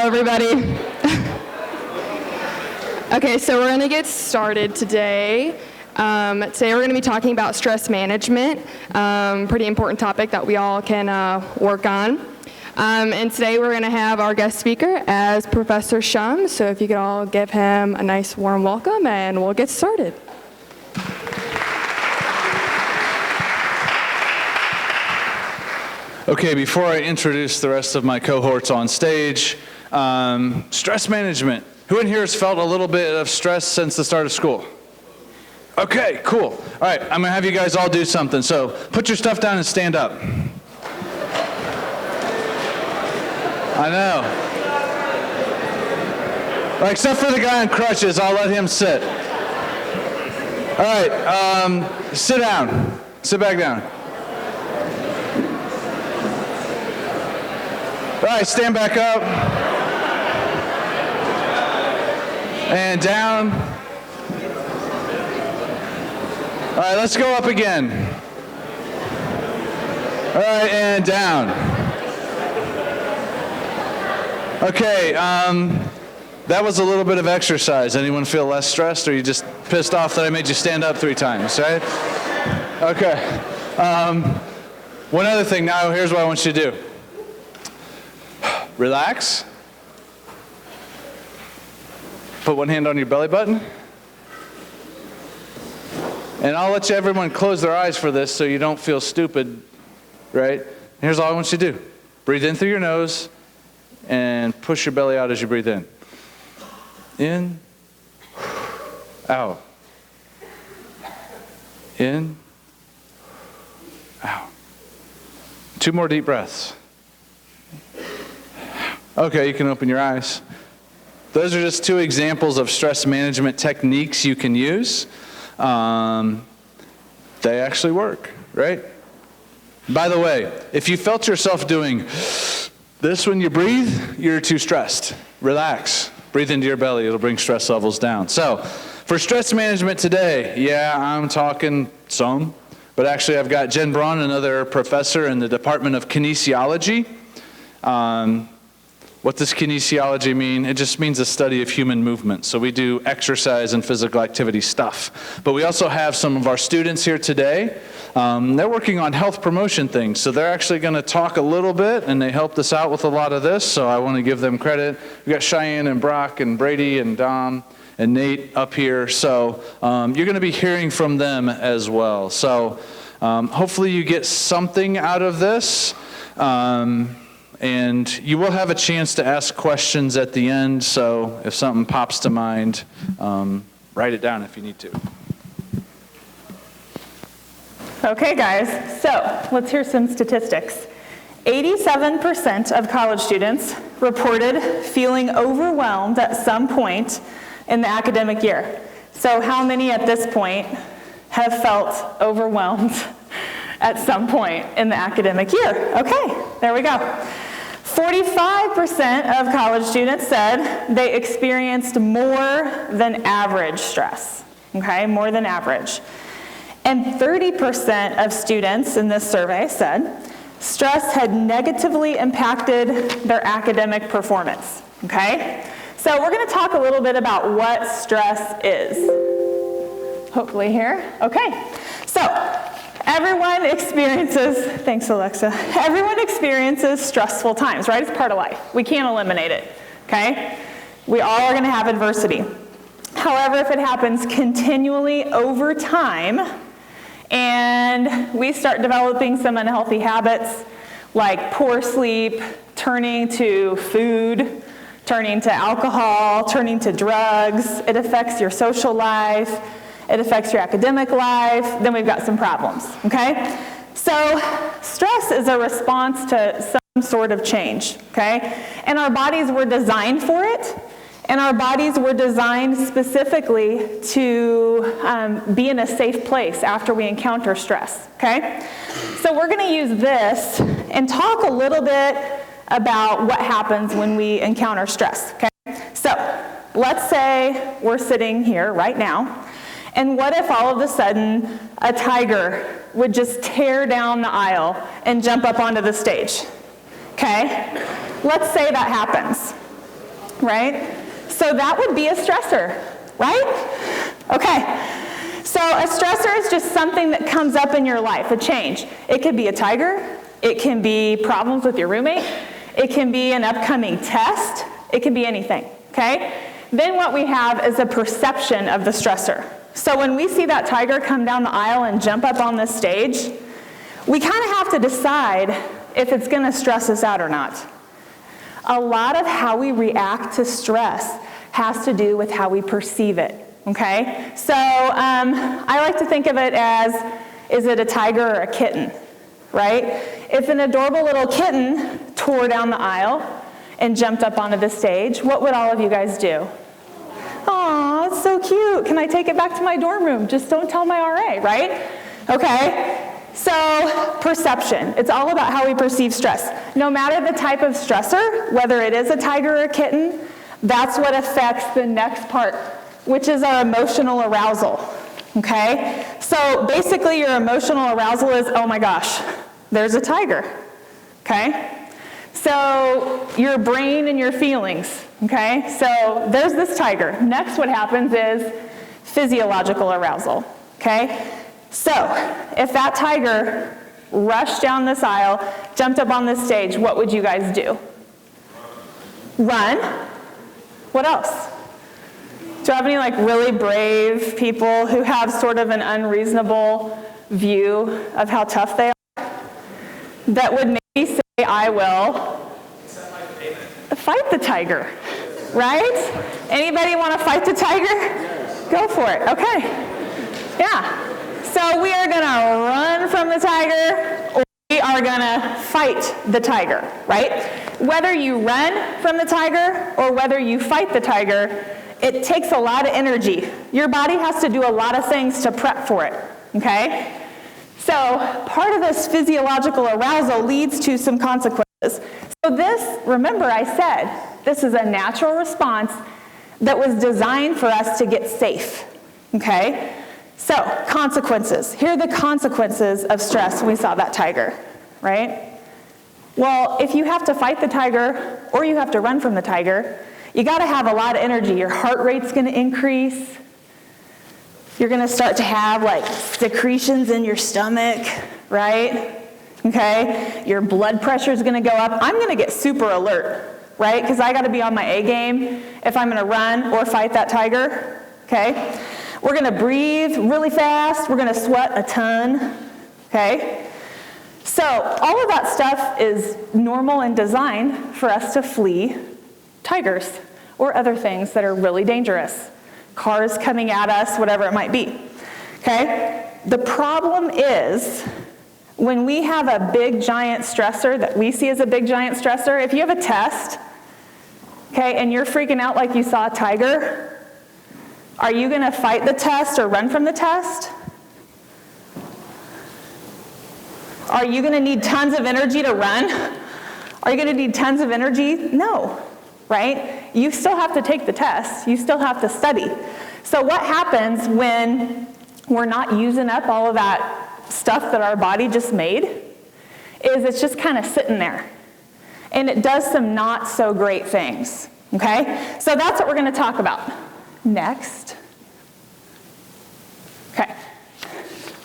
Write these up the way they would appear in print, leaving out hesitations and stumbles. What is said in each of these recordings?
everybody. Okay, so we're going to get started today. Today we're going to be talking about stress management, pretty important topic that we all can work on. And today we're going to have our guest speaker as Professor Schumm, so if you could all give him a nice warm welcome and we'll get started. Okay, before I introduce the rest of my cohorts on stage, stress management. Who in here has felt a little bit of stress since the start of school? Okay, cool. All right, I'm going to have you guys all do something. So put your stuff down and stand up. I know. Well, except for the guy on crutches, I'll let him sit. All right, sit down. Sit back down. All right, stand back up. And down. All right, let's go up again. All right, and down. Okay, that was a little bit of exercise. Anyone feel less stressed, or are you just pissed off that I made you stand up 3 times, right? Okay. One other thing now, here's what I want you to do. Relax. Put one hand on your belly button. And I'll let everyone close their eyes for this so you don't feel stupid, right? Here's all I want you to do. Breathe in through your nose and push your belly out as you breathe in. In. Out. In. Out. 2 more deep breaths. Okay, you can open your eyes. Those are just 2 examples of stress management techniques you can use. They actually work, right? By the way, if you felt yourself doing this when you breathe, you're too stressed. Relax. Breathe into your belly. It'll bring stress levels down. So, for stress management today, yeah, I'm talking some, but actually I've got Jen Braun, another professor in the Department of Kinesiology. What does kinesiology mean? It just means the study of human movement. So we do exercise and physical activity stuff. But we also have some of our students here today. They're working on health promotion things. So they're actually going to talk a little bit, and they helped us out with a lot of this. So I want to give them credit. We've got Cheyenne and Brock and Brady and Dom and Nate up here. So you're going to be hearing from them as well. So hopefully you get something out of this. And you will have a chance to ask questions at the end, so if something pops to mind, write it down if you need to. Okay, guys, so let's hear some statistics. 87% of college students reported feeling overwhelmed at some point in the academic year. So how many at this point have felt overwhelmed at some point in the academic year? Okay, there we go. 45% of college students said they experienced more than average stress, okay, more than average. And 30% of students in this survey said stress had negatively impacted their academic performance, okay? So we're going to talk a little bit about what stress is. Hopefully here. Okay, so everyone experiences, thanks Alexa, everyone experiences stressful times, right? It's part of life. We can't eliminate it, okay? We all are going to have adversity. However, if it happens continually over time, and we start developing some unhealthy habits like poor sleep, turning to food, turning to alcohol, turning to drugs, it affects your social life, it affects your academic life, then we've got some problems, okay? So stress is a response to some sort of change, okay? And our bodies were designed for it, and our bodies were designed specifically to be in a safe place after we encounter stress, okay? So we're gonna use this and talk a little bit about what happens when we encounter stress, okay? So let's say we're sitting here right now, and what if all of a sudden a tiger would just tear down the aisle and jump up onto the stage? Okay? Let's say that happens. right? So that would be a stressor, right? Okay, so a stressor is just something that comes up in your life, a change. It could be a tiger, it can be problems with your roommate, it can be an upcoming test, it can be anything, okay? Then what we have is a perception of the stressor. So when we see that tiger come down the aisle and jump up on this stage, we kind of have to decide if it's going to stress us out or not. A lot of how we react to stress has to do with how we perceive it, okay? So I like to think of it as, is it a tiger or a kitten, right? If an adorable little kitten tore down the aisle and jumped up onto the stage, what would all of you guys do? Aw, it's so cute. Can I take it back to my dorm room? Just don't tell my RA, right? Okay, so perception. It's all about how we perceive stress. No matter the type of stressor, whether it is a tiger or a kitten, that's what affects the next part, which is our emotional arousal, okay? So basically your emotional arousal is, oh my gosh, there's a tiger, okay? So your brain and your feelings, okay? So there's this tiger. Next what happens is physiological arousal, okay? So if that tiger rushed down this aisle, jumped up on this stage, what would you guys do? Run. What else? Do you have any like really brave people who have sort of an unreasonable view of how tough they are? That would maybe say, I will fight the tiger, right? Anybody want to fight the tiger? Go for it, okay. Yeah, so we are going to run from the tiger, or we are going to fight the tiger, right? Whether you run from the tiger or whether you fight the tiger, it takes a lot of energy. Your body has to do a lot of things to prep for it, okay? So part of this physiological arousal leads to some consequences. So this, remember I said, this is a natural response that was designed for us to get safe, okay? So consequences. Here are the consequences of stress when we saw that tiger, right? Well, if you have to fight the tiger or you have to run from the tiger, you got to have a lot of energy. Your heart rate's going to increase. You're going to start to have like secretions in your stomach, right? Okay? Your blood pressure is going to go up. I'm going to get super alert, right? Because I got to be on my A game if I'm going to run or fight that tiger, okay? We're going to breathe really fast. We're going to sweat a ton, okay? So all of that stuff is normal and designed for us to flee tigers or other things that are really dangerous. Cars coming at us, whatever it might be, okay? The problem is when we have a big giant stressor that we see as a big giant stressor, if you have a test, okay, and you're freaking out like you saw a tiger, are you going to fight the test or run from the test? Are you going to need tons of energy to run? Are you going to need tons of energy? No. Right? You still have to take the test. You still have to study. So what happens when we're not using up all of that stuff that our body just made is it's just kind of sitting there. And it does some not so great things. Okay? So that's what we're going to talk about. Next. Okay.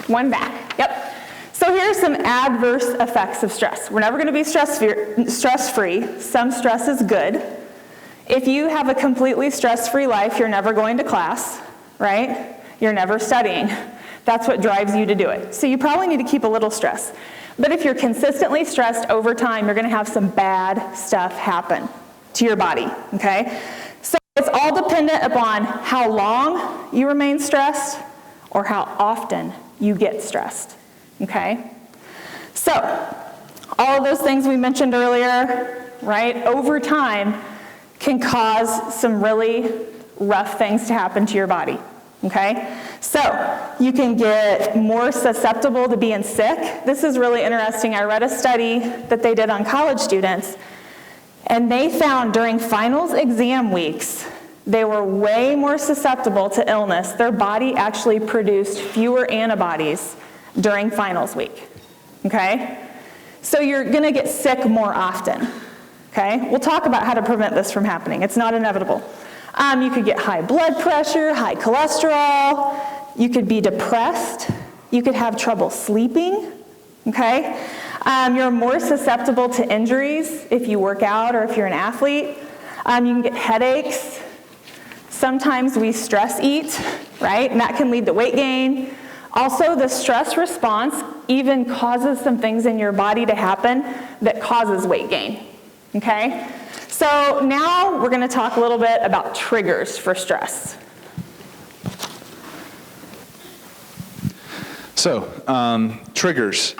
One back. Yep. So here's some adverse effects of stress. We're never going to be stress-free. Some stress is good. If you have a completely stress-free life, you're never going to class, right? You're never studying. That's what drives you to do it. So you probably need to keep a little stress. But if you're consistently stressed over time, you're going to have some bad stuff happen to your body, okay? So it's all dependent upon how long you remain stressed or how often you get stressed, okay? So all of those things we mentioned earlier, right, over time, can cause some really rough things to happen to your body, okay? So you can get more susceptible to being sick. This is really interesting. I read a study that they did on college students, and they found during finals exam weeks, they were way more susceptible to illness. Their body actually produced fewer antibodies during finals week, okay? So you're gonna get sick more often. okay? We'll talk about how to prevent this from happening. It's not inevitable. You could get high blood pressure, high cholesterol, you could be depressed, you could have trouble sleeping, okay? You're more susceptible to injuries if you work out or if you're an athlete. You can get headaches. Sometimes we stress eat, right? And that can lead to weight gain. Also, the stress response even causes some things in your body to happen that causes weight gain, okay? So now we're going to talk a little bit about triggers for stress. So, triggers.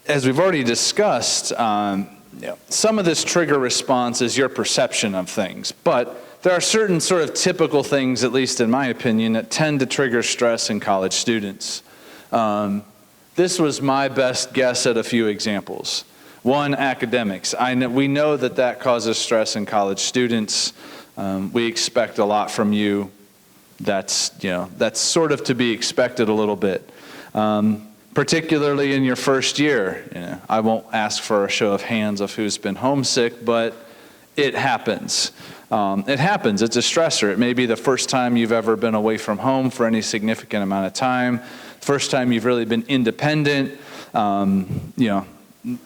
As we've already discussed, some of this trigger response is your perception of things, but there are certain sort of typical things, at least in my opinion, that tend to trigger stress in college students. This was my best guess at a few examples. One, academics. We know that causes stress in college students. We expect a lot from you. That's sort of to be expected a little bit. Particularly in your first year. I won't ask for a show of hands of who's been homesick, but it happens. It happens. It's a stressor. It may be the first time you've ever been away from home for any significant amount of time. First time you've really been independent.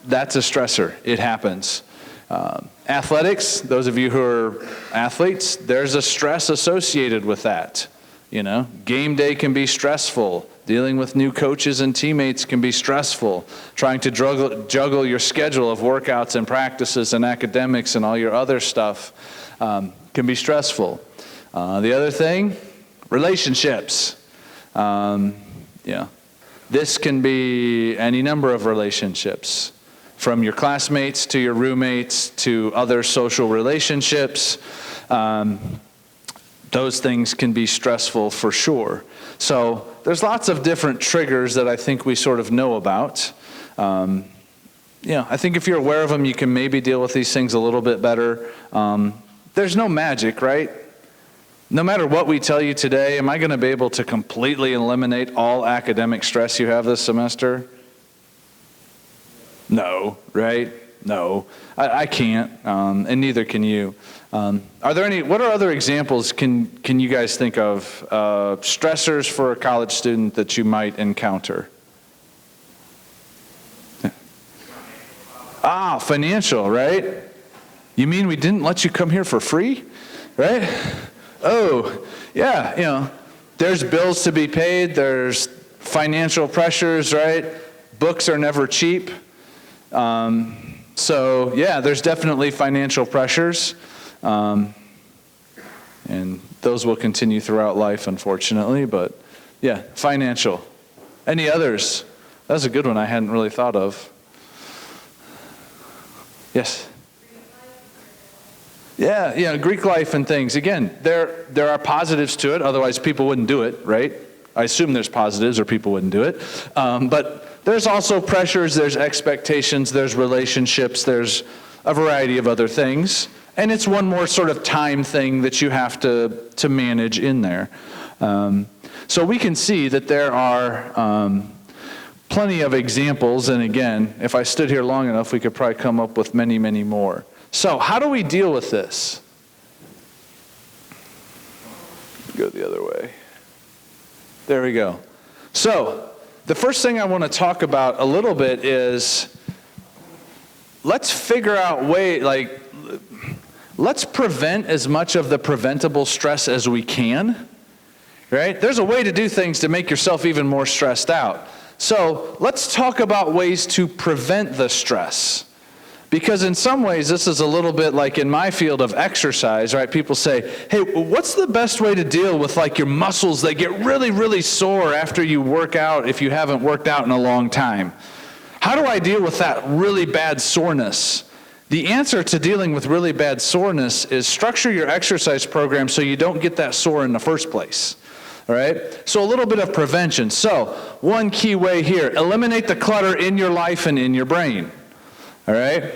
That's a stressor. It happens. Athletics, those of you who are athletes, there's a stress associated with that. Game day can be stressful. Dealing with new coaches and teammates can be stressful. Trying to juggle your schedule of workouts and practices and academics and all your other stuff can be stressful. The other thing, relationships. This can be any number of relationships, from your classmates to your roommates to other social relationships. Those things can be stressful for sure. So there's lots of different triggers that I think we sort of know about. I think if you're aware of them, you can maybe deal with these things a little bit better. There's no magic, right? No matter what we tell you today, am I going to be able to completely eliminate all academic stress you have this semester? No, right? No, I can't, and neither can you. What are other examples can you guys think of, stressors for a college student that you might encounter? Financial, right? You mean we didn't let you come here for free, right? Oh, yeah, there's bills to be paid, there's financial pressures, right? Books are never cheap. So, there's definitely financial pressures, and those will continue throughout life, unfortunately, but financial. Any others? That's a good one I hadn't really thought of. Yes? Yeah, Greek life and things. Again, there are positives to it, otherwise people wouldn't do it, right? I assume there's positives or people wouldn't do it. But there's also pressures, there's expectations, there's relationships, there's a variety of other things. And it's one more sort of time thing that you have to manage in there. So we can see that there are plenty of examples. And again, if I stood here long enough, we could probably come up with many, many more. So how do we deal with this? Go the other way. There we go. So the first thing I want to talk about a little bit is let's figure out let's prevent as much of the preventable stress as we can, right? There's a way to do things to make yourself even more stressed out. So let's talk about ways to prevent the stress. Because in some ways, this is a little bit like in my field of exercise, right? People say, hey, what's the best way to deal with your muscles that get really, really sore after you work out if you haven't worked out in a long time? How do I deal with that really bad soreness? The answer to dealing with really bad soreness is structure your exercise program so you don't get that sore in the first place. All right? So a little bit of prevention. So one key way here, eliminate the clutter in your life and in your brain. All right?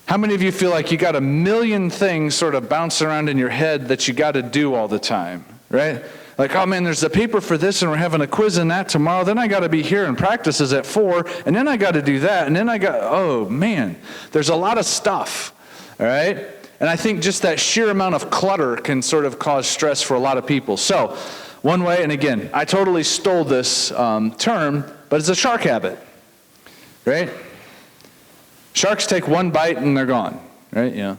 How many of you feel like you got a million things sort of bouncing around in your head that you got to do all the time, right? Like, oh man, there's a paper for this and we're having a quiz in that tomorrow. Then I got to be here and practice is at 4. And then I got to do that. And then oh man, there's a lot of stuff. All right. And I think just that sheer amount of clutter can sort of cause stress for a lot of people. So one way, and again, I totally stole this term, but it's a shark habit. Right? Sharks take one bite and they're gone. Right? Yeah.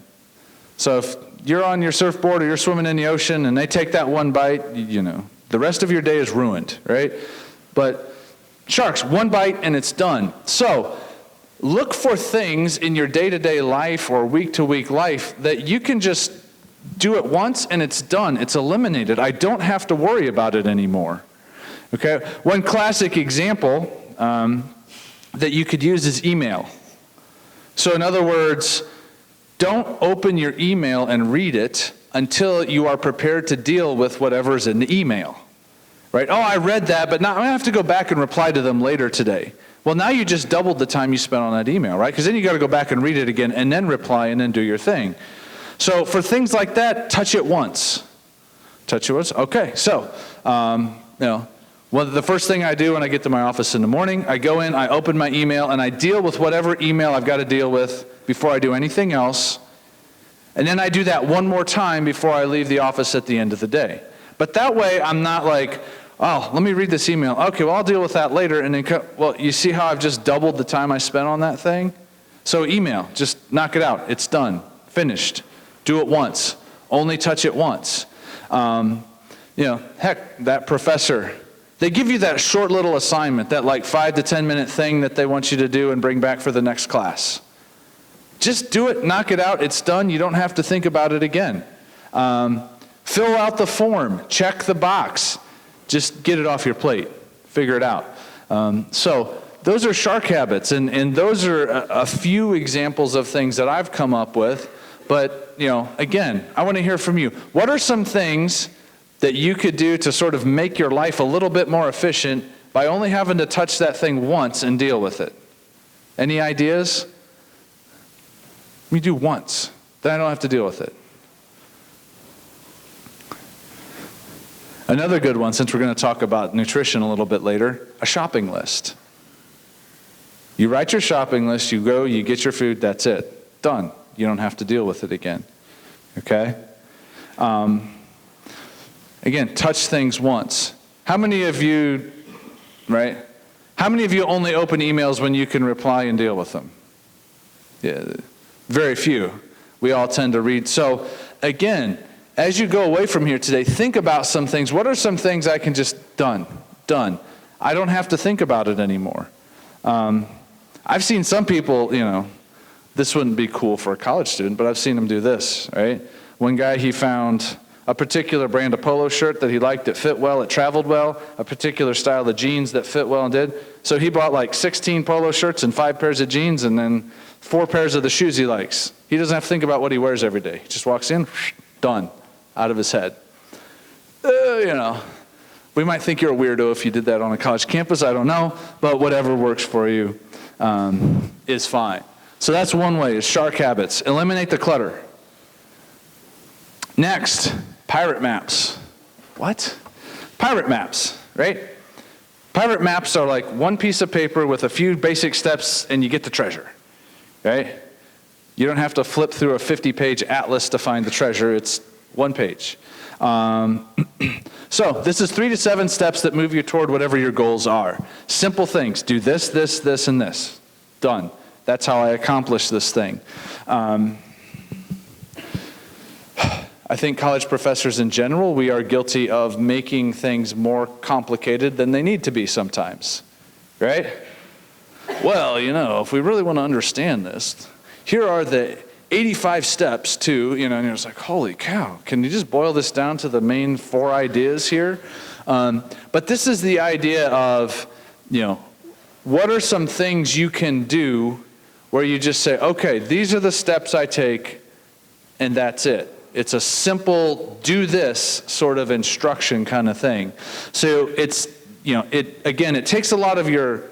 So if you're on your surfboard or you're swimming in the ocean and they take that one bite, the rest of your day is ruined, right? But sharks, one bite and it's done. So look for things in your day-to-day life or week-to-week life that you can just do it once and it's done. It's eliminated. I don't have to worry about it anymore. Okay? One classic example that you could use is email. So in other words, don't open your email and read it until you are prepared to deal with whatever's in the email. Right? Oh, I read that, but now I'm going to have to go back and reply to them later today. Well, now you just doubled the time you spent on that email, right? Because then you got to go back and read it again and then reply and then do your thing. So for things like that, touch it once. Touch it once? Okay. So, the first thing I do when I get to my office in the morning, I go in, I open my email, and I deal with whatever email I've got to deal with before I do anything else. And then I do that one more time before I leave the office at the end of the day. But that way, I'm not like, oh, let me read this email. Okay, well, I'll deal with that later. And then, you see how I've just doubled the time I spent on that thing? So email, just knock it out. It's done. Finished. Do it once. Only touch it once. Heck, that professor, they give you that short little assignment, that like 5 to 10 minute thing that they want you to do and bring back for the next class. Just do it, knock it out, it's done, you don't have to think about it again. Fill out the form, check the box, just get it off your plate, figure it out. So those are shark habits, and those are a few examples of things that I've come up with. But, again, I want to hear from you. What are some things that you could do to sort of make your life a little bit more efficient by only having to touch that thing once and deal with it? Any ideas? We do once, then I don't have to deal with it. Another good one, since we're going to talk about nutrition a little bit later, a shopping list. You write your shopping list, you go, you get your food, that's it. Done. You don't have to deal with it again. Okay? Again, touch things once. How many of you, right? How many of you only open emails when you can reply and deal with them? Yeah, very few. We all tend to read. So, again, as you go away from here today, think about some things. What are some things I can just done? I don't have to think about it anymore. I've seen some people, this wouldn't be cool for a college student, but I've seen them do this, right? One guy, he found a particular brand of polo shirt that he liked, it fit well, it traveled well, a particular style of jeans that fit well and did. So he bought like 16 polo shirts and 5 pairs of jeans and then 4 pairs of the shoes he likes. He doesn't have to think about what he wears every day. He just walks in, done, out of his head. We might think you're a weirdo if you did that on a college campus, I don't know, but whatever works for you is fine. So that's one way, is shark habits. Eliminate the clutter. Next, pirate maps. What? Pirate maps, right? Pirate maps are like one piece of paper with a few basic steps and you get the treasure, right? You don't have to flip through a 50-page atlas to find the treasure. It's one page. So this is 3 to 7 steps that move you toward whatever your goals are. Simple things. Do this, this, this, and this. Done. That's how I accomplish this thing. I think college professors in general, we are guilty of making things more complicated than they need to be sometimes, right? Well, if we really want to understand this, here are the 85 steps to, and you're just like, holy cow, can you just boil this down to the main 4 ideas here? But this is the idea of, what are some things you can do where you just say, okay, these are the steps I take, and that's it. It's a simple do this sort of instruction kind of thing. So it's, it takes a lot of you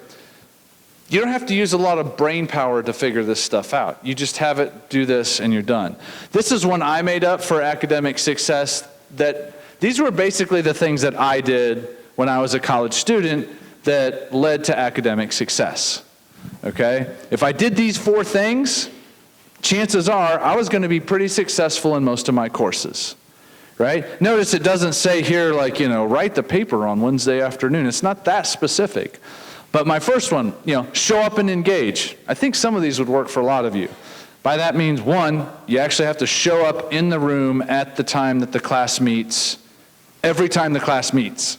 don't have to use a lot of brain power to figure this stuff out. You just have it, do this, and you're done. This is one I made up for academic success that These were basically the things that I did when I was a college student that led to academic success, okay? If I did these 4 things, chances are I was going to be pretty successful in most of my courses, right? Notice it doesn't say here, like, write the paper on Wednesday afternoon. It's not that specific. But my first one, show up and engage. I think some of these would work for a lot of you. By that means, 1, you actually have to show up in the room at the time that the class meets, every time the class meets.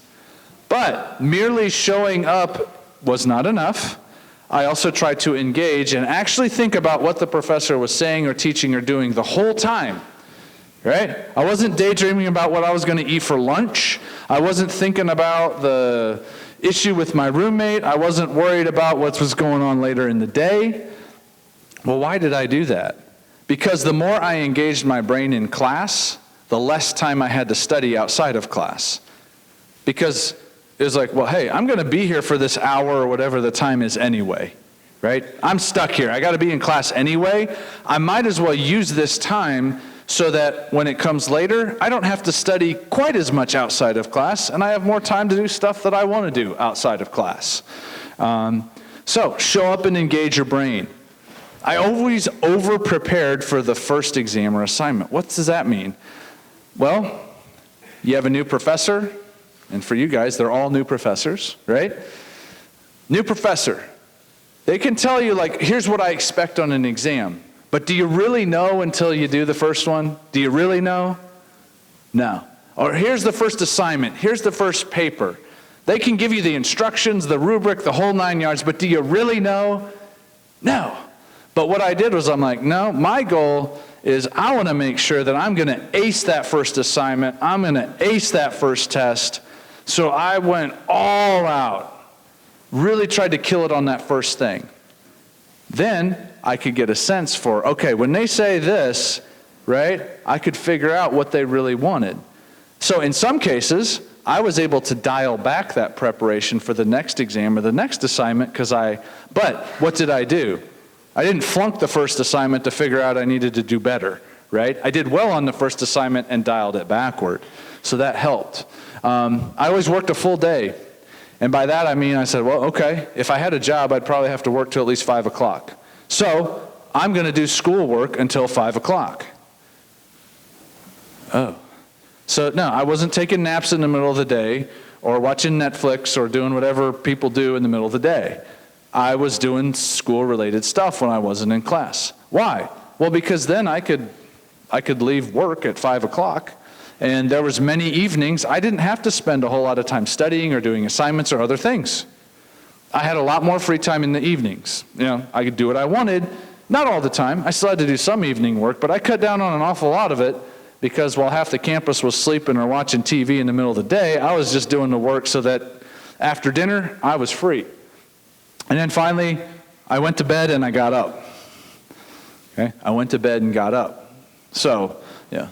But merely showing up was not enough. I also tried to engage and actually think about what the professor was saying or teaching or doing the whole time, right? I wasn't daydreaming about what I was going to eat for lunch. I wasn't thinking about the issue with my roommate. I wasn't worried about what was going on later in the day. Well, why did I do that? Because the more I engaged my brain in class, the less time I had to study outside of class. Because it was like, well, hey, I'm going to be here for this hour or whatever the time is anyway, right? I'm stuck here. I got to be in class anyway. I might as well use this time so that when it comes later, I don't have to study quite as much outside of class, and I have more time to do stuff that I want to do outside of class. So show up and engage your brain. I always over-prepared for the first exam or assignment. What does that mean? Well, you have a new professor, and for you guys, they're all new professors, right? New professor. They can tell you, like, here's what I expect on an exam. But do you really know until you do the first one? Do you really know? No. Or here's the first assignment. Here's the first paper. They can give you the instructions, the rubric, the whole 9 yards, but do you really know? No. But what I did was I'm like, no, my goal is I want to make sure that I'm going to ace that first assignment. I'm going to ace that first test. So I went all out, really tried to kill it on that first thing. Then I could get a sense for, okay, when they say this, right, I could figure out what they really wanted. So in some cases, I was able to dial back that preparation for the next exam or the next assignment but what did I do? I didn't flunk the first assignment to figure out I needed to do better, right? I did well on the first assignment and dialed it backward. So that helped. I always worked a full day. And by that I mean I said, well, okay, if I had a job, I'd probably have to work till at least 5 o'clock. So I'm going to do schoolwork until 5 o'clock. Oh. So no, I wasn't taking naps in the middle of the day or watching Netflix or doing whatever people do in the middle of the day. I was doing school-related stuff when I wasn't in class. Why? Well, because then I could leave work at 5 o'clock. And there was many evenings I didn't have to spend a whole lot of time studying or doing assignments or other things. I had a lot more free time in the evenings. I could do what I wanted, not all the time. I still had to do some evening work, but I cut down on an awful lot of it because while half the campus was sleeping or watching TV in the middle of the day, I was just doing the work so that after dinner, I was free. And then finally, I went to bed and I got up. Okay? I went to bed and got up. So, yeah.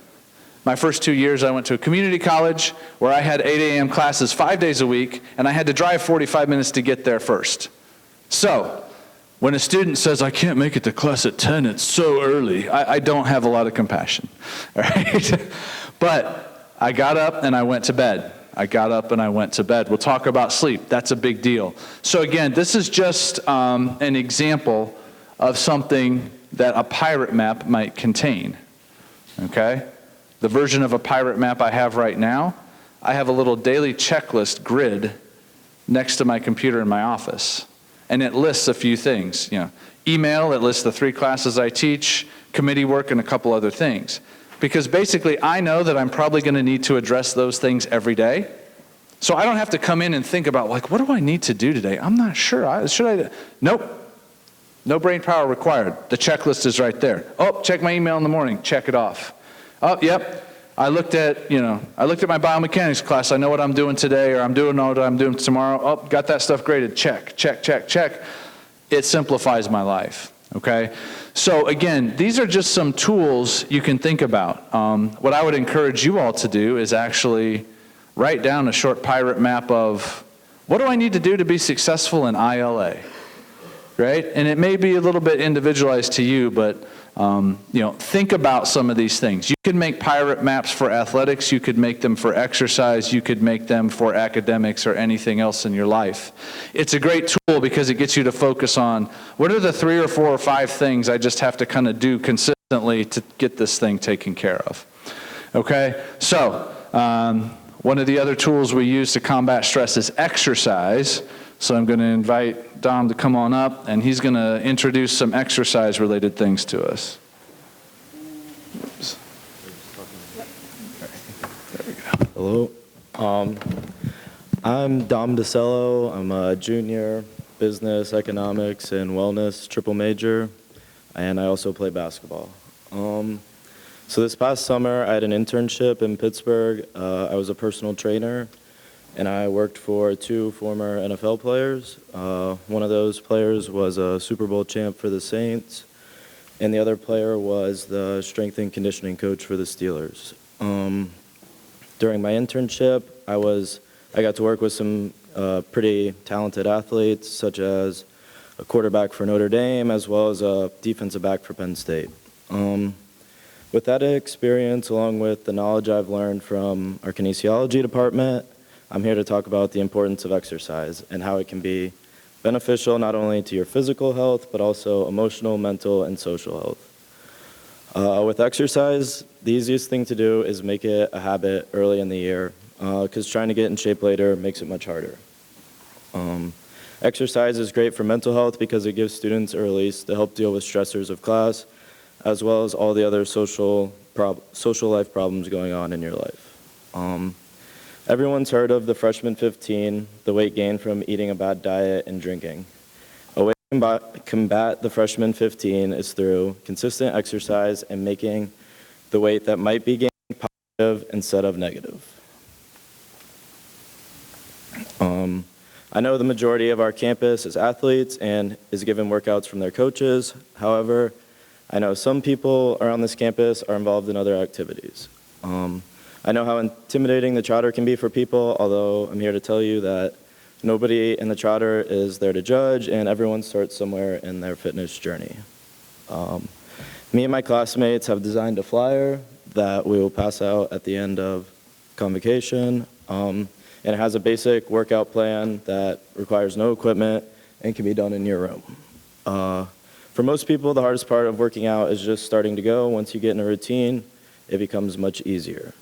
My first 2 years, I went to a community college where I had 8 a.m. classes 5 days a week, and I had to drive 45 minutes to get there first. So, when a student says, I can't make it to class at 10, it's so early, I don't have a lot of compassion, all right? But I got up and I went to bed. I got up and I went to bed. We'll talk about sleep. That's a big deal. So again, this is just an example of something that a pirate map might contain, okay? The version of a pirate map I have right now, I have a little daily checklist grid next to my computer in my office. And it lists a few things. Email, it lists the 3 classes I teach, committee work, and a couple other things. Because basically I know that I'm probably going to need to address those things every day. So I don't have to come in and think about, like, what do I need to do today? I'm not sure. Should I? Nope. No brain power required. The checklist is right there. Oh, check my email in the morning. Check it off. Oh, yep. I looked at my biomechanics class. I know what I'm doing today, or I'm doing what I'm doing tomorrow. Oh, got that stuff graded. Check, check, check, check. It simplifies my life, okay? So again, these are just some tools you can think about. What I would encourage you all to do is actually write down a short pirate map of what do I need to do to be successful in ILA, right? And it may be a little bit individualized to you, but Think about some of these things. You can make pirate maps for athletics, you could make them for exercise, you could make them for academics or anything else in your life. It's a great tool because it gets you to focus on what are the 3 or 4 or 5 things I just have to kind of do consistently to get this thing taken care of. Okay, so one of the other tools we use to combat stress is exercise. So I'm going to invite Dom to come on up, and he's going to introduce some exercise-related things to us. Oops. There we go. Hello. I'm Dom DeCello. I'm a junior, business, economics, and wellness triple major, and I also play basketball. So this past summer, I had an internship in Pittsburgh. I was a personal trainer. And I worked for 2 former NFL players. One of those players was a Super Bowl champ for the Saints, and the other player was the strength and conditioning coach for the Steelers. During my internship, I got to work with some pretty talented athletes, such as a quarterback for Notre Dame, as well as a defensive back for Penn State. With that experience, along with the knowledge I've learned from our kinesiology department, I'm here to talk about the importance of exercise and how it can be beneficial not only to your physical health, but also emotional, mental, and social health. With exercise, the easiest thing to do is make it a habit early in the year, because trying to get in shape later makes it much harder. Exercise is great for mental health because it gives students a release to help deal with stressors of class, as well as all the other social life problems going on in your life. Everyone's heard of the freshman 15, the weight gain from eating a bad diet and drinking. A way to combat the freshman 15 is through consistent exercise and making the weight that might be gained positive instead of negative. I know the majority of our campus is athletes and is given workouts from their coaches. However, I know some people around this campus are involved in other activities. I know how intimidating the trotter can be for people, although I'm here to tell you that nobody in the trotter is there to judge, and everyone starts somewhere in their fitness journey. Me and my classmates have designed a flyer that we will pass out at the end of Convocation, and it has a basic workout plan that requires no equipment and can be done in your room. For most people, the hardest part of working out is just starting to go. Once you get in a routine, it becomes much easier.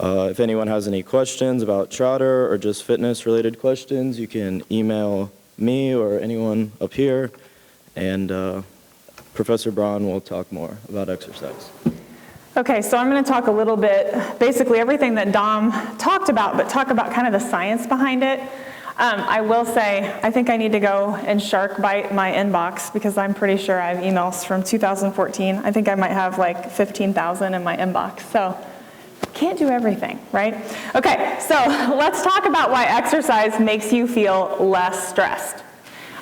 If anyone has any questions about trotter or just fitness-related questions, you can email me or anyone up here, and Professor Braun will talk more about exercise. Okay, so I'm going to talk a little bit, basically everything that Dom talked about, but talk about kind of the science behind it. I will say, I think I need to go and shark bite my inbox because I'm pretty sure I have emails from 2014. I think I might have like 15,000 in my inbox, so can't do everything, right? Okay, so let's talk about why exercise makes you feel less stressed.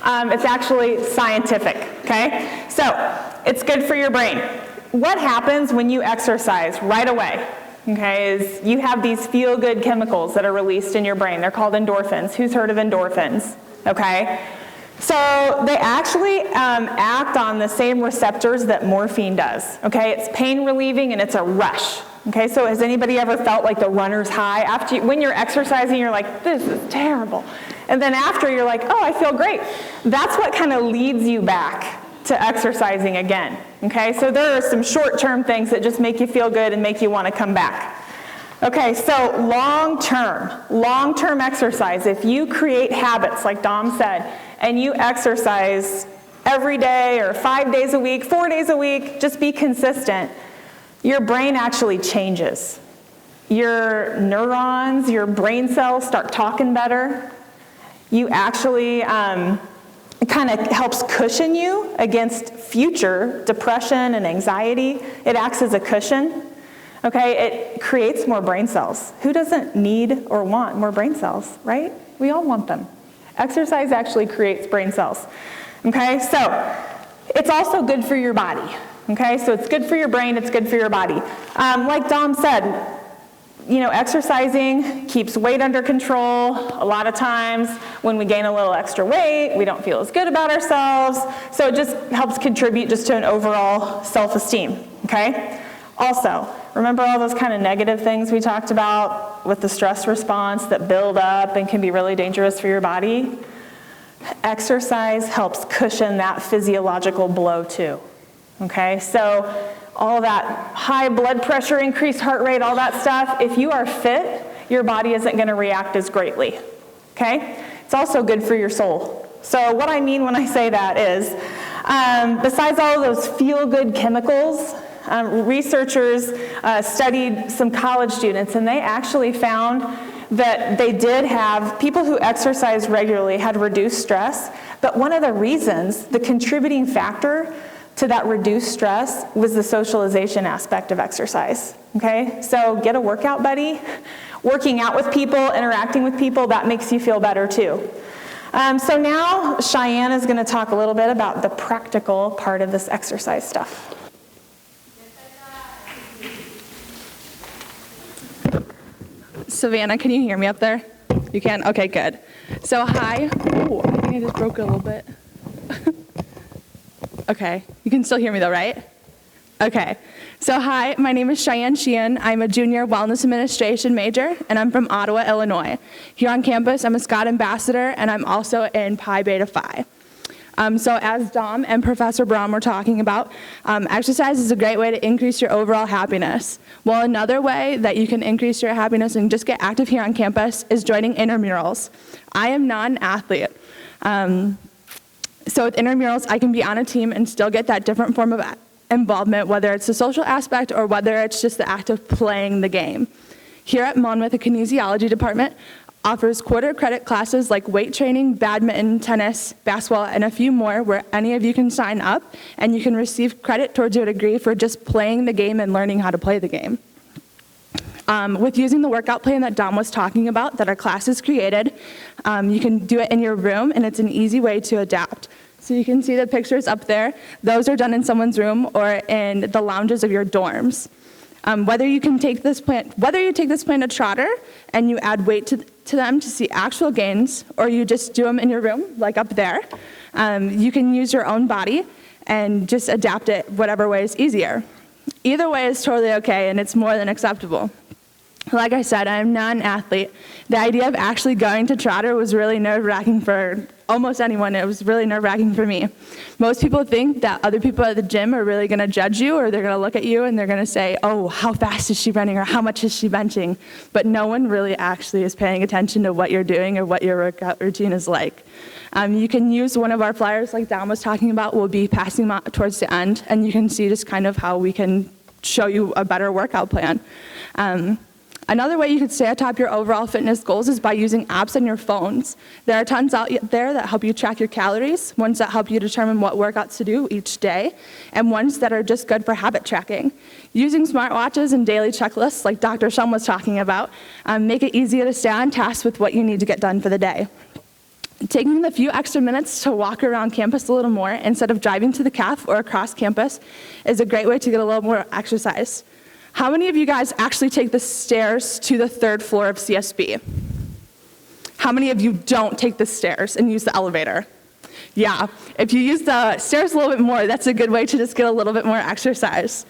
It's actually scientific, okay? So it's good for your brain. What happens when you exercise right away? Okay, is you have these feel-good chemicals that are released in your brain. They're called endorphins. Who's heard of endorphins? Okay, so they actually act on the same receptors that morphine does. Okay, it's pain relieving and it's a rush. Okay, so has anybody ever felt like the runner's high? When you're exercising, you're like, this is terrible. And then after, you're like, oh, I feel great. That's what kind of leads you back to exercising again. Okay, so there are some short-term things that just make you feel good and make you want to come back. Okay, so long-term exercise, if you create habits, like Dom said, and you exercise every day or 5 days a week, 4 days a week, just be consistent, your brain actually changes. Your neurons, your brain cells start talking better. You actually, it kind of helps cushion you against future depression and anxiety. It acts as a cushion. Okay, it creates more brain cells. Who doesn't need or want more brain cells, right? We all want them. Exercise actually creates brain cells. Okay, so it's also good for your body. Okay, so it's good for your brain, it's good for your body. Like Dom said, exercising keeps weight under control. A lot of times when we gain a little extra weight, we don't feel as good about ourselves. So it just helps contribute just to an overall self-esteem, okay? Also, remember all those kind of negative things we talked about with the stress response that build up and can be really dangerous for your body? Exercise helps cushion that physiological blow too, okay? So all that high blood pressure, increased heart rate, all that stuff, if you are fit, your body isn't going to react as greatly, okay? It's also good for your soul. So what I mean when I say that is, besides all of those feel-good chemicals, researchers studied some college students, and they actually found that they did have, people who exercised regularly had reduced stress, but one of the reasons, the contributing factor to that reduced stress was the socialization aspect of exercise, okay? So get a workout buddy. Working out with people, interacting with people, that makes you feel better too. So now Cheyenne is gonna talk a little bit about the practical part of this exercise stuff. Savannah, can you hear me up there? You can? Okay, good. So hi. Oh, I think I just broke it a little bit. Okay, you can still hear me though, right? Okay, so hi, my name is Cheyenne Sheehan. I'm a junior wellness administration major, and I'm from Ottawa, Illinois. Here on campus, I'm a Scott ambassador, and I'm also in Pi Beta Phi. So as Dom and Professor Braun were talking about, exercise is a great way to increase your overall happiness. Well, another way that you can increase your happiness and just get active here on campus is joining intramurals. I am not an athlete. So with intramurals, I can be on a team and still get that different form of involvement, whether it's the social aspect or whether it's just the act of playing the game. Here at Monmouth, the kinesiology department offers quarter credit classes like weight training, badminton, tennis, basketball, and a few more where any of you can sign up and you can receive credit towards your degree for just playing the game and learning how to play the game. With using the workout plan that Dom was talking about that our class has created, you can do it in your room, and it's an easy way to adapt. So you can see the pictures up there. Those are done in someone's room or in the lounges of your dorms. Whether you take this plan to Trotter and you add weight to them to see actual gains, or you just do them in your room, like up there, you can use your own body and just adapt it whatever way is easier. Either way is totally okay, and it's more than acceptable. Like I said, I'm not an athlete. The idea of actually going to Trotter was really nerve-wracking for almost anyone. It was really nerve-wracking for me. Most people think that other people at the gym are really going to judge you, or they're going to look at you and they're going to say, oh, how fast is she running, or how much is she benching? But no one really actually is paying attention to what you're doing or what your workout routine is like. You can use one of our flyers like Dom was talking about. We'll be passing them out towards the end, and you can see just kind of how we can show you a better workout plan. Another way you could stay atop your overall fitness goals is by using apps on your phones. There are tons out there that help you track your calories, ones that help you determine what workouts to do each day, and ones that are just good for habit tracking. Using smartwatches and daily checklists, like Dr. Schumm was talking about, make it easier to stay on task with what you need to get done for the day. Taking the few extra minutes to walk around campus a little more instead of driving to the caf or across campus is a great way to get a little more exercise. How many of you guys actually take the stairs to the 3rd floor of CSB? How many of you don't take the stairs and use the elevator? Yeah, if you use the stairs a little bit more, that's a good way to just get a little bit more exercise.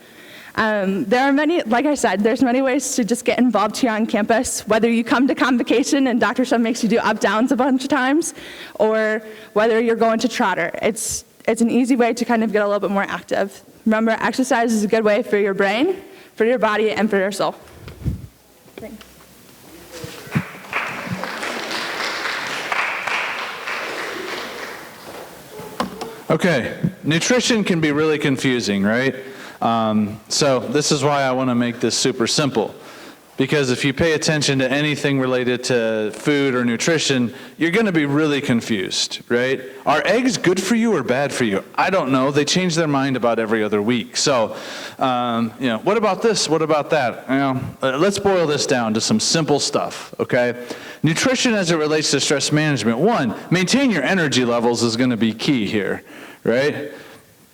There are many, like I said, there's many ways to just get involved here on campus, whether you come to Convocation and Dr. Schumm makes you do up-downs a bunch of times, or whether you're going to Trotter. It's an easy way to kind of get a little bit more active. Remember, exercise is a good way for your brain, for your body, and for your soul. Thanks. Okay, nutrition can be really confusing, right? So this is why I want to make this super simple. Because if you pay attention to anything related to food or nutrition, you're going to be really confused, right? Are eggs good for you or bad for you? I don't know. They change their mind about every other week. So, what about this? What about that? Let's boil this down to some simple stuff, okay? Nutrition as it relates to stress management. One, maintain your energy levels is going to be key here, right?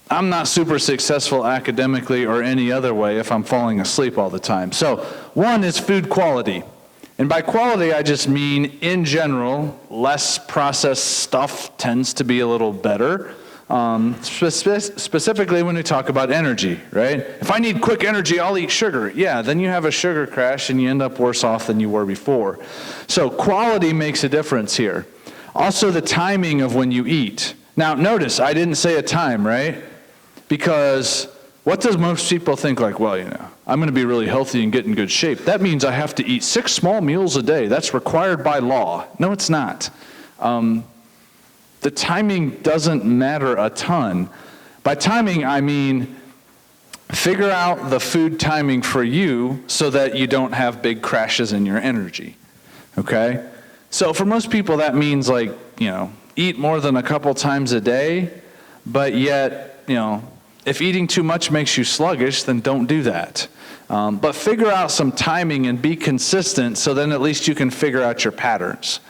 I'm not super successful academically or any other way if I'm falling asleep all the time. So one is food quality. And by quality, I just mean, in general, less processed stuff tends to be a little better. Specifically when we talk about energy, right? If I need quick energy, I'll eat sugar. Yeah, then you have a sugar crash and you end up worse off than you were before. So quality makes a difference here. Also the timing of when you eat. Now notice, I didn't say a time, right? Because what does most people think? Like, well, I'm going to be really healthy and get in good shape. That means I have to eat 6 small meals a day. That's required by law. No, it's not. The timing doesn't matter a ton. By timing, I mean figure out the food timing for you so that you don't have big crashes in your energy, okay? So for most people, that means like, eat more than a couple times a day, but yet, if eating too much makes you sluggish, then don't do that. But figure out some timing and be consistent so then at least you can figure out your patterns.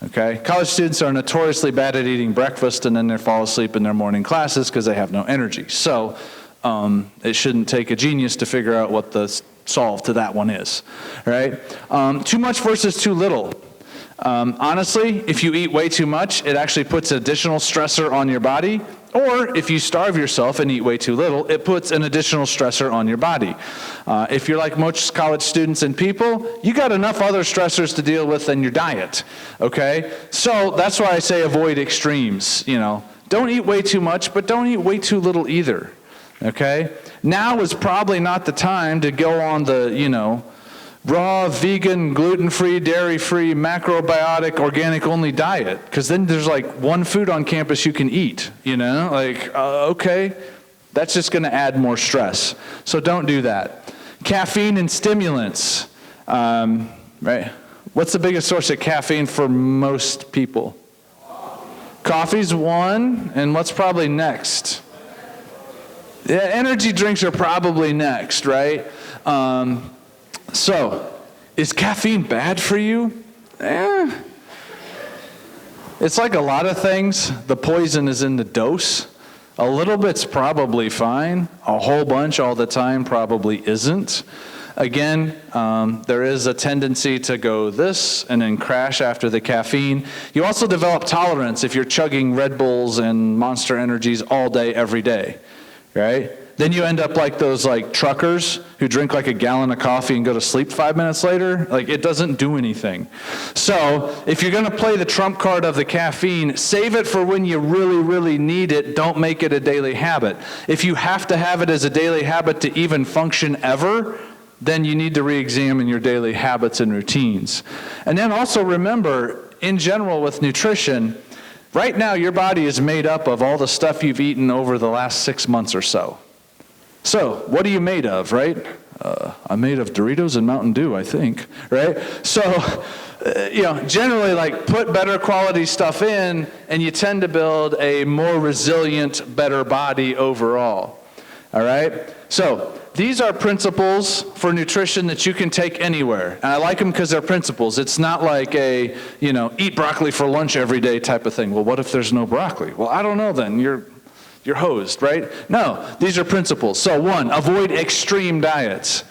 Okay? College students are notoriously bad at eating breakfast and then they fall asleep in their morning classes because they have no energy. So it shouldn't take a genius to figure out what the solve to that one is. Right? Too much versus too little. Honestly, if you eat way too much, it actually puts additional stressor on your body. Or if you starve yourself and eat way too little, it puts an additional stressor on your body. If you're like most college students and people, you got enough other stressors to deal with than your diet, okay? So that's why I say avoid extremes, Don't eat way too much, but don't eat way too little either, okay? Now is probably not the time to go on the, raw, vegan, gluten-free, dairy-free, macrobiotic, organic-only diet, because then there's like one food on campus you can eat, okay, that's just going to add more stress. So don't do that. Caffeine and stimulants, right? What's the biggest source of caffeine for most people? Coffee's one, and what's probably next? Yeah, energy drinks are probably next, right? So, is caffeine bad for you? It's like a lot of things. The poison is in the dose. A little bit's probably fine. A whole bunch all the time probably isn't. Again, there is a tendency to go this and then crash after the caffeine. You also develop tolerance if you're chugging Red Bulls and Monster Energies all day, every day, right? Then you end up like those truckers who drink like a gallon of coffee and go to sleep 5 minutes later. It doesn't do anything. So if you're going to play the trump card of the caffeine, save it for when you really, really need it. Don't make it a daily habit. If you have to have it as a daily habit to even function ever, then you need to re-examine your daily habits and routines. And then also remember, in general with nutrition, right now your body is made up of all the stuff you've eaten over the last 6 months or so. So, what are you made of, right? I'm made of Doritos and Mountain Dew, I think, right? So, generally, put better quality stuff in, and you tend to build a more resilient, better body overall, all right? So, these are principles for nutrition that you can take anywhere. And I like them because they're principles. It's not like a, eat broccoli for lunch every day type of thing. Well, what if there's no broccoli? Well, I don't know then. You're hosed, right? No, these are principles. So 1, avoid extreme diets.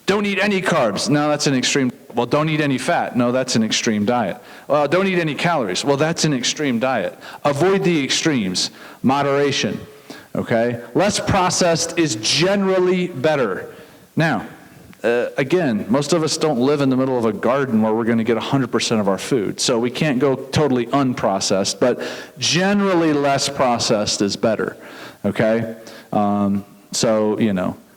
Don't eat any carbs. No, that's an extreme. Well, don't eat any fat. No, that's an extreme diet. Well, don't eat any calories. Well, that's an extreme diet. Avoid the extremes. Moderation, okay? Less processed is generally better. Now, again, most of us don't live in the middle of a garden where we're going to get 100% of our food. So we can't go totally unprocessed, but generally less processed is better, okay?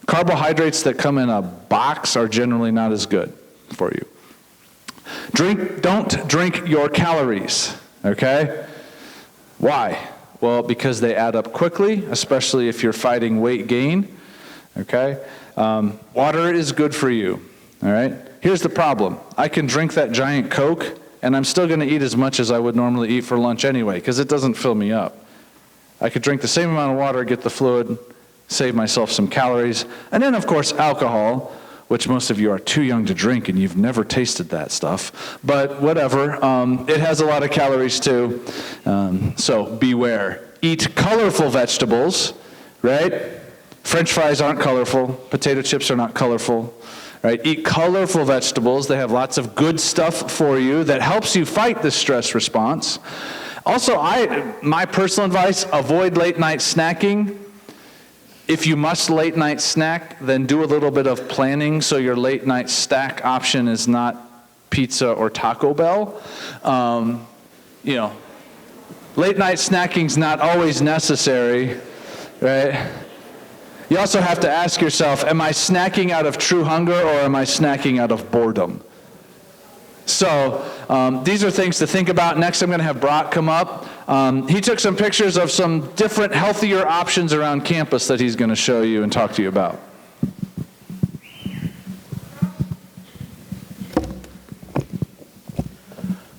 Carbohydrates that come in a box are generally not as good for you. Don't drink your calories, okay? Why? Well, because they add up quickly, especially if you're fighting weight gain, okay? Water is good for you, all right? Here's the problem. I can drink that giant Coke, and I'm still going to eat as much as I would normally eat for lunch anyway, because it doesn't fill me up. I could drink the same amount of water, get the fluid, save myself some calories. And then, of course, alcohol, which most of you are too young to drink, and you've never tasted that stuff. But whatever, it has a lot of calories too, so beware. Eat colorful vegetables. right? French fries aren't colorful. Potato chips are not colorful, right? Eat colorful vegetables. They have lots of good stuff for you that helps you fight the stress response. Also, my personal advice, avoid late night snacking. If you must late night snack, then do a little bit of planning so your late night snack option is not pizza or Taco Bell. Late night snacking's not always necessary, right? You also have to ask yourself, am I snacking out of true hunger or am I snacking out of boredom? So these are things to think about. Next, I'm going to have Brock come up. He took some pictures of some different healthier options around campus that he's going to show you and talk to you about.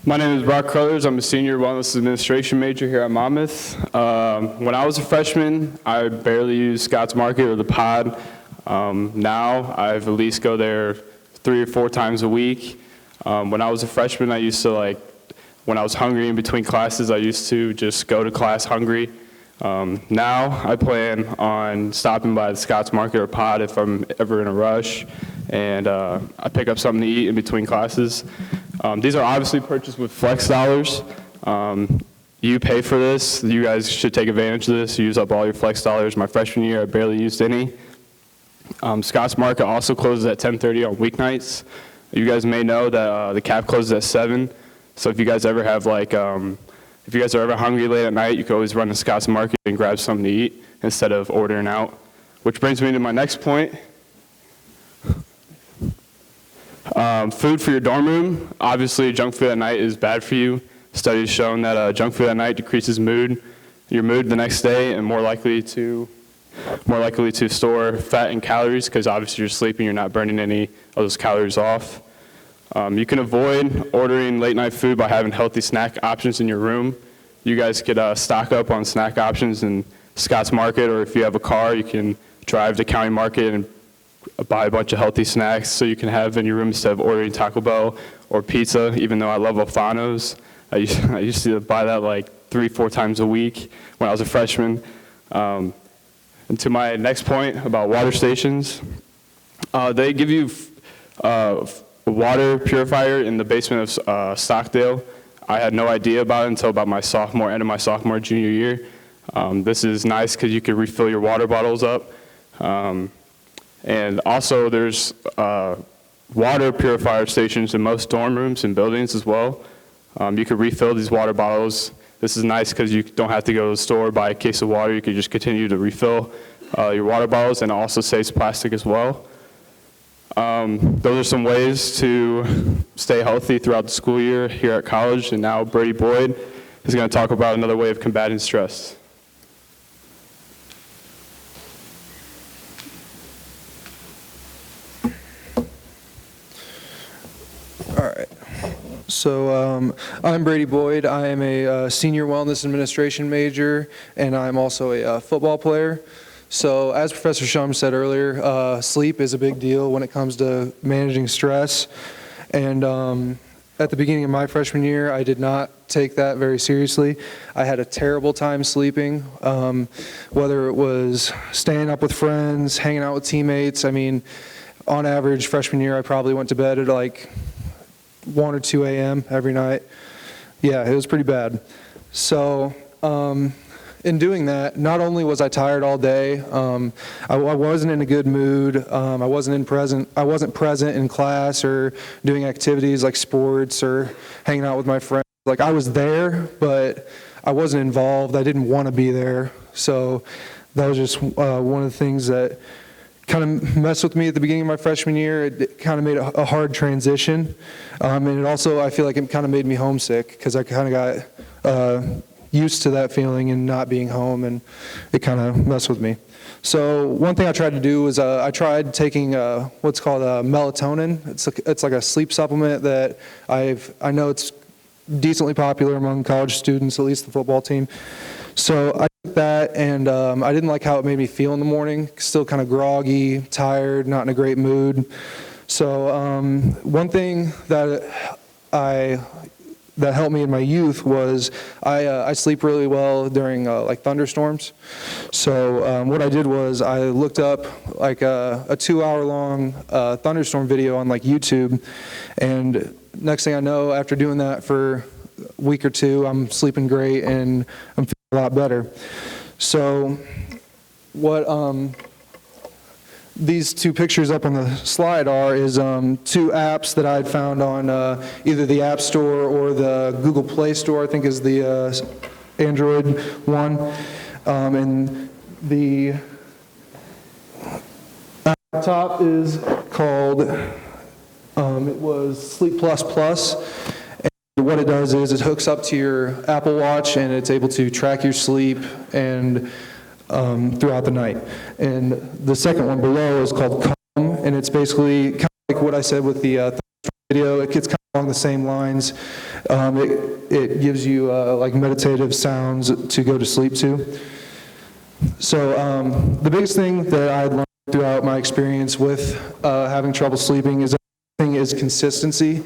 My name is Brock Crothers. I'm a senior wellness administration major here at Monmouth. When I was a freshman, I barely used Scott's Market or the pod. Now I've at least go there 3 or 4 times a week. When I was a freshman, I used to when I was hungry in between classes, I used to just go to class hungry. Now I plan on stopping by the Scott's Market or pod if I'm ever in a rush, and I pick up something to eat in between classes. These are obviously purchased with flex dollars. You pay for this. You guys should take advantage of this. Use up all your flex dollars. My freshman year, I barely used any. Scott's Market also closes at 10:30 on weeknights. You guys may know that the CAP closes at 7. So if you guys ever have if you guys are ever hungry late at night, you can always run to Scott's Market and grab something to eat instead of ordering out. Which brings me to my next point. Food for your dorm room. Obviously, junk food at night is bad for you. Studies shown that junk food at night decreases your mood the next day, and more likely to store fat and calories, because obviously you're sleeping, you're not burning any of those calories off. You can avoid ordering late night food by having healthy snack options in your room. You guys could stock up on snack options in Scott's Market, or if you have a car, you can drive to County Market and buy a bunch of healthy snacks so you can have in your room instead of ordering Taco Bell or pizza, even though I love Alfano's. I used to buy that 3-4 times a week when I was a freshman. And to my next point about water stations, they give you a water purifier in the basement of Stockdale. I had no idea about it until about my end of my sophomore, junior year. This is nice because you can refill your water bottles up. And also there's water purifier stations in most dorm rooms and buildings as well. You can refill these water bottles. This is nice because you don't have to go to the store, buy a case of water. You can just continue to refill your water bottles, and it also saves plastic as well. Those are some ways to stay healthy throughout the school year here at college. And now Brady Boyd is going to talk about another way of combating stress. All right. So I'm Brady Boyd. I am a senior wellness administration major, and I'm also a football player. So as Professor Schumm said earlier, sleep is a big deal when it comes to managing stress. And at the beginning of my freshman year, I did not take that very seriously. I had a terrible time sleeping, whether it was staying up with friends, hanging out with teammates. I mean, on average, freshman year, I probably went to bed at 1 or 2 a.m. every night. Yeah, it was pretty bad. So in doing that, not only was I tired all day, I wasn't in a good mood. I wasn't present in class or doing activities like sports or hanging out with my friends. I was there, but I wasn't involved. I didn't want to be there. So that was just one of the things that kind of messed with me at the beginning of my freshman year. It kind of made a hard transition. And it also, I feel like it kind of made me homesick because I kind of got used to that feeling and not being home, and it kind of messed with me. So one thing I tried to do was I tried taking what's called melatonin. It's like a sleep supplement that I know it's decently popular among college students, at least the football team. So I took that, and I didn't like how it made me feel in the morning. Still kind of groggy, tired, not in a great mood. So one thing that I that helped me in my youth was I sleep really well during like thunderstorms. So what I did was I looked up like a 2-hour-long thunderstorm video on like YouTube, and next thing I know, after doing that for a week or two, I'm sleeping great and I'm feeling a lot better. So what these two pictures up on the slide is two apps that I'd found on either the App Store or the Google Play Store, I think is the Android one. And the top is called, it was Sleep Plus Plus. And what it does is it hooks up to your Apple Watch and it's able to track your sleep and throughout the night. And the second one below is called Calm, and it's basically kind of like what I said with the video. It gets kind of along the same lines. It gives you like meditative sounds to go to sleep to. So the biggest thing that I learned throughout my experience with having trouble sleeping is consistency.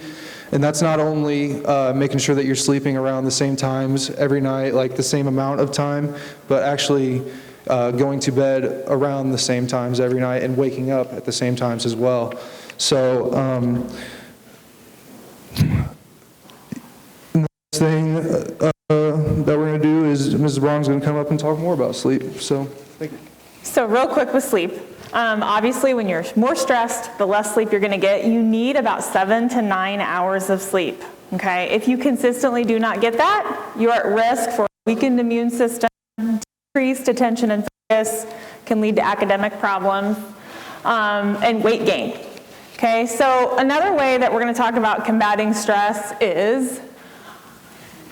And that's not only making sure that you're sleeping around the same times every night, like the same amount of time, but actually going to bed around the same times every night and waking up at the same times as well. So the next thing that we're going to do is Mrs. Braun's going to come up and talk more about sleep. So thank you. So real quick with sleep. Obviously, when you're more stressed, the less sleep you're going to get. You need about 7 to 9 hours of sleep. Okay? If you consistently do not get that, you're at risk for a weakened immune system, decreased attention and focus, can lead to academic problems, and weight gain. Okay? So another way that we're going to talk about combating stress is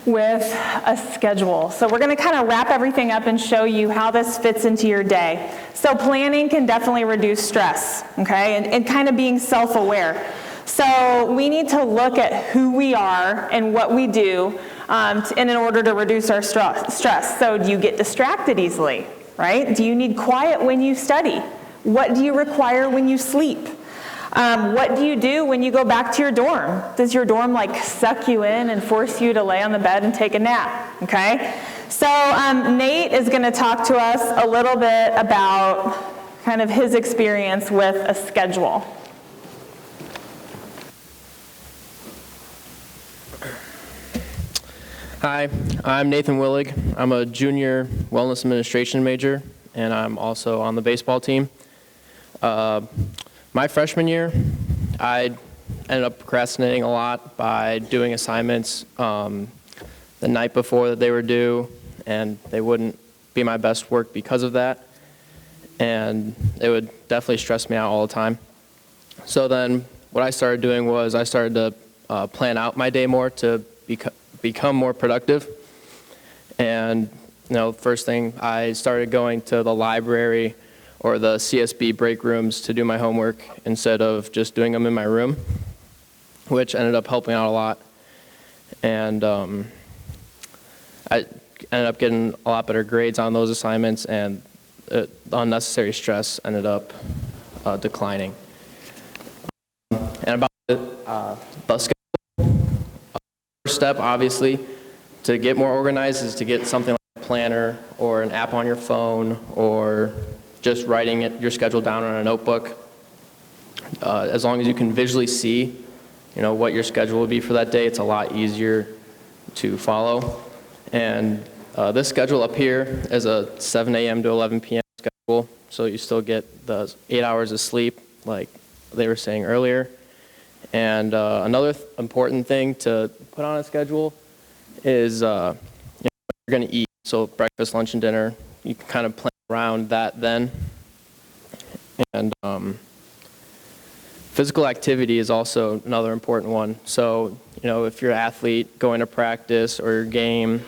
with a schedule. So we're going to kind of wrap everything up and show you how this fits into your day. So planning can definitely reduce stress, okay, and kind of being self-aware. So we need to look at who we are and what we do in order to reduce our stress. So do you get distracted easily, right? Do you need quiet when you study? What do you require when you sleep? What do you do when you go back to your dorm? Does your dorm like suck you in and force you to lay on the bed and take a nap? Okay? So Nate is going to talk to us a little bit about kind of his experience with a schedule. Hi, I'm Nathan Willick. I'm a junior wellness administration major, and I'm also on the baseball team. My freshman year, I ended up procrastinating a lot by doing assignments the night before that they were due, and they wouldn't be my best work because of that. And it would definitely stress me out all the time. So then what I started doing was I started to plan out my day more to become more productive. And first thing, I started going to the library or the CSB break rooms to do my homework instead of just doing them in my room, which ended up helping out a lot. And I ended up getting a lot better grades on those assignments, and the unnecessary stress ended up declining. And about the schedule, first step, obviously, to get more organized is to get something like a planner or an app on your phone, or just writing your schedule down on a notebook. As long as you can visually see, what your schedule will be for that day, it's a lot easier to follow. And this schedule up here is a 7 a.m. to 11 p.m. schedule, so you still get the 8 hours of sleep, like they were saying earlier. And another important thing to put on a schedule is what you're going to eat. So breakfast, lunch, and dinner, you can kind of plan around that then. And physical activity is also another important one. So, if you're an athlete, going to practice or your game,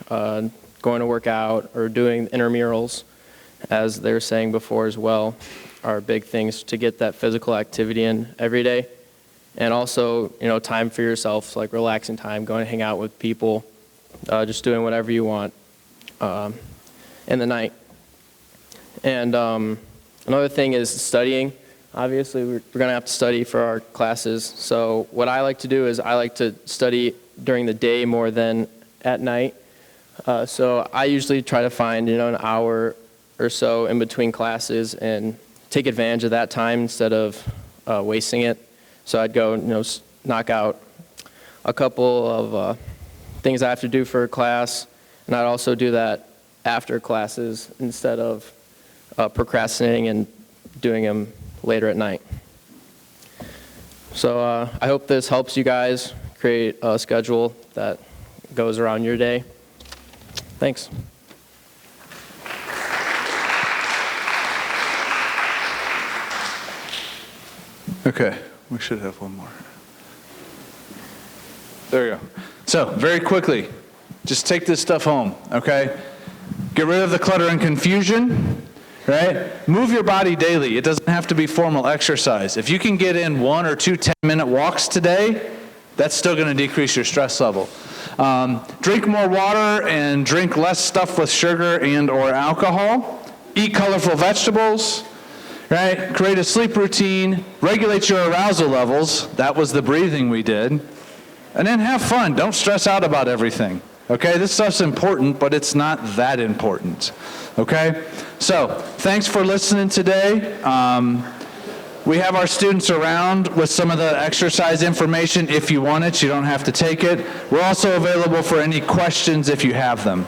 going to work out, or doing intramurals, as they were saying before as well, are big things to get that physical activity in every day. And also, time for yourself, like relaxing time, going to hang out with people, just doing whatever you want in the night. And another thing is studying. obviously we're going to have to study for our classes. So what I like to do is I like to study during the day more than at night. So I usually try to find, an hour or so in between classes and take advantage of that time instead of wasting it. So I'd go, knock out a couple of things I have to do for a class, and I'd also do that after classes instead of procrastinating and doing them later at night. So I hope this helps you guys create a schedule that goes around your day. Thanks. Okay, we should have one more. There we go. So, very quickly, just take this stuff home, okay? Get rid of the clutter and confusion, right? Move your body daily. It doesn't have to be formal exercise. If you can get in 1 or 2 10-minute walks today, that's still going to decrease your stress level. Drink more water and drink less stuff with sugar and or alcohol. Eat colorful vegetables. Right? Create a sleep routine, regulate your arousal levels. That was the breathing we did. And then have fun. Don't stress out about everything. Okay? This stuff's important, but it's not that important. Okay? So, thanks for listening today. We have our students around with some of the exercise information. If you want it, you don't have to take it. We're also available for any questions if you have them.